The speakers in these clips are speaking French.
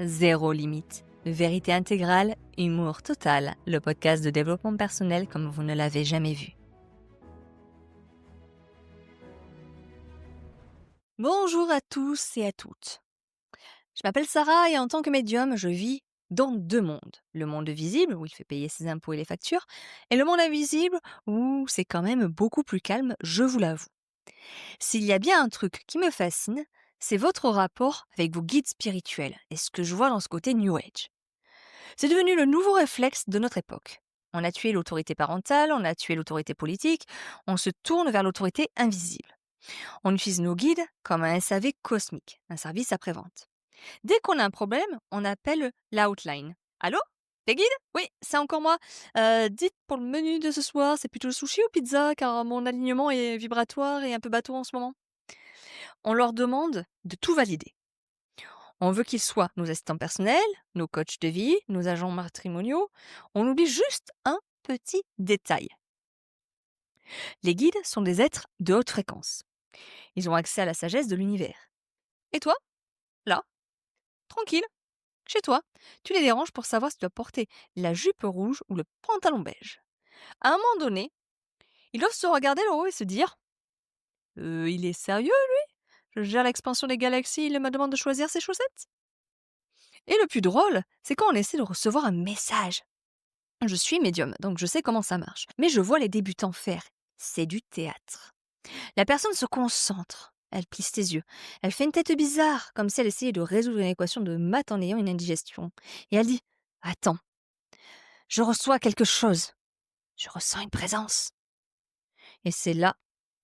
zéro limite. Vérité intégrale, humour total, le podcast de développement personnel comme vous ne l'avez jamais vu. Bonjour à tous et à toutes. Je m'appelle Sarah et en tant que médium, je vis dans deux mondes. Le monde visible, où il fait payer ses impôts et les factures, et le monde invisible, où c'est quand même beaucoup plus calme, je vous l'avoue. S'il y a bien un truc qui me fascine, c'est votre rapport avec vos guides spirituels et ce que je vois dans ce côté New Age. C'est devenu le nouveau réflexe de notre époque. On a tué l'autorité parentale, on a tué l'autorité politique, on se tourne vers l'autorité invisible. On utilise nos guides comme un SAV cosmique, un service après-vente. Dès qu'on a un problème, on appelle l'outline. Allô? Les guides? Oui, c'est encore moi. Dites pour le menu de ce soir, c'est plutôt sushi ou pizza car mon alignement est vibratoire et un peu bateau en ce moment. On leur demande de tout valider. On veut qu'ils soient nos assistants personnels, nos coachs de vie, nos agents matrimoniaux. On oublie juste un petit détail. Les guides sont des êtres de haute fréquence. Ils ont accès à la sagesse de l'univers. Et toi, là, tranquille, chez toi, tu les déranges pour savoir si tu dois porter la jupe rouge ou le pantalon beige. À un moment donné, ils doivent se regarder là-haut et se dire il est sérieux, lui? Je gère l'expansion des galaxies, il me demande de choisir ses chaussettes? Et le plus drôle, c'est quand on essaie de recevoir un message. Je suis médium, donc je sais comment ça marche. Mais je vois les débutants faire. C'est du théâtre. La personne se concentre. Elle plisse ses yeux. Elle fait une tête bizarre, comme si elle essayait de résoudre une équation de maths en ayant une indigestion. Et elle dit « Attends, je reçois quelque chose. Je ressens une présence. » Et c'est là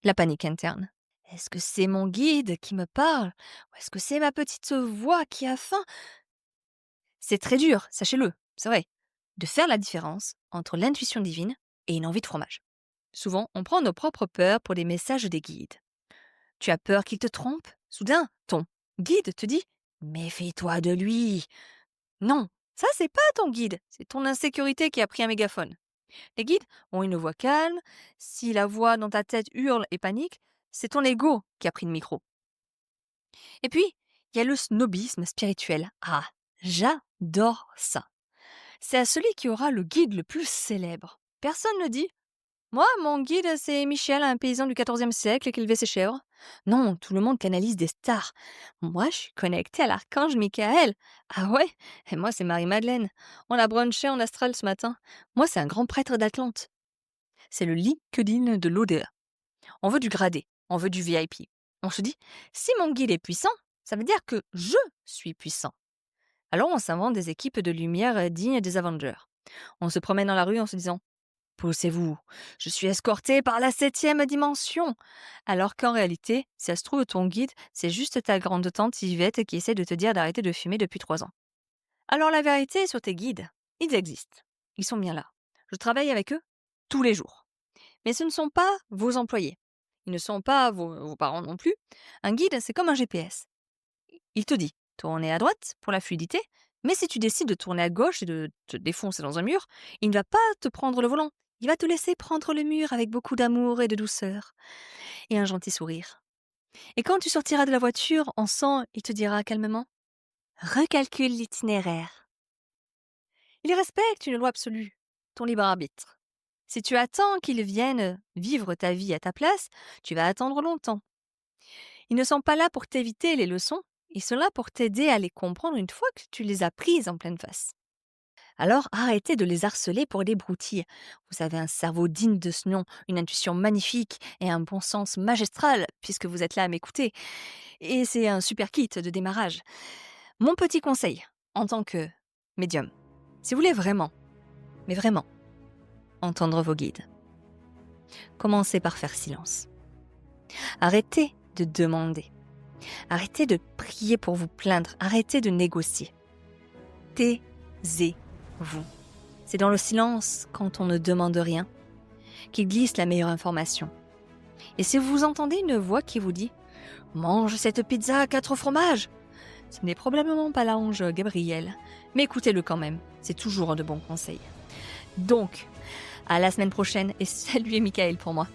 la panique interne. Est-ce que c'est mon guide qui me parle? Ou est-ce que c'est ma petite voix qui a faim? C'est très dur, sachez-le, c'est vrai, de faire la différence entre l'intuition divine et une envie de fromage. Souvent, on prend nos propres peurs pour les messages des guides. Tu as peur qu'il te trompe? Soudain, ton guide te dit « Méfie-toi de lui !» Non, ça c'est pas ton guide, c'est ton insécurité qui a pris un mégaphone. Les guides ont une voix calme, si la voix dans ta tête hurle et panique, c'est ton ego qui a pris le micro. Et puis, il y a le snobisme spirituel. Ah, j'adore ça. C'est à celui qui aura le guide le plus célèbre. Personne ne dit « Moi, mon guide, c'est Michel, un paysan du XIVe siècle qui élevait ses chèvres. » Non, tout le monde canalise des stars. Moi, je suis connectée à l'archange Michael. Ah ouais? Et moi, c'est Marie-Madeleine. On a brunché en astral ce matin. Moi, c'est un grand prêtre d'Atlante. C'est le LinkedIn de l'ODA. On veut du gradé, on veut du VIP. On se dit « Si mon guide est puissant, ça veut dire que je suis puissant. » Alors on s'invente des équipes de lumière dignes des Avengers. On se promène dans la rue en se disant « Poussez-vous, je suis escorté par la 7e dimension !» Alors qu'en réalité, si ça se trouve, ton guide, c'est juste ta grande tante Yvette qui essaie de te dire d'arrêter de fumer depuis 3 ans. Alors la vérité sur tes guides, ils existent. Ils sont bien là. Je travaille avec eux tous les jours. Mais ce ne sont pas vos employés. Ils ne sont pas vos parents non plus. Un guide, c'est comme un GPS. Il te dit tourner à droite pour la fluidité, mais si tu décides de tourner à gauche et de te défoncer dans un mur, il ne va pas te prendre le volant. Il va te laisser prendre le mur avec beaucoup d'amour et de douceur et un gentil sourire. Et quand tu sortiras de la voiture, en sang, il te dira calmement « Recalcule l'itinéraire ». Il respecte une loi absolue, ton libre arbitre. Si tu attends qu'il vienne vivre ta vie à ta place, tu vas attendre longtemps. Ils ne sont pas là pour t'éviter les leçons, ils sont là pour t'aider à les comprendre une fois que tu les as prises en pleine face. Alors arrêtez de les harceler pour des broutilles. Vous avez un cerveau digne de ce nom, une intuition magnifique et un bon sens magistral puisque vous êtes là à m'écouter. Et c'est un super kit de démarrage. Mon petit conseil, en tant que médium, si vous voulez vraiment, mais vraiment, entendre vos guides, commencez par faire silence. Arrêtez de demander. Arrêtez de prier pour vous plaindre. Arrêtez de négocier. Taisez-vous. C'est dans le silence, quand on ne demande rien, qu'il glisse la meilleure information. Et si vous entendez une voix qui vous dit « Mange cette pizza à 4 fromages !» Ce n'est probablement pas l'ange Gabriel, mais écoutez-le quand même. C'est toujours de bons conseils. Donc, à la semaine prochaine et saluez Michael pour moi.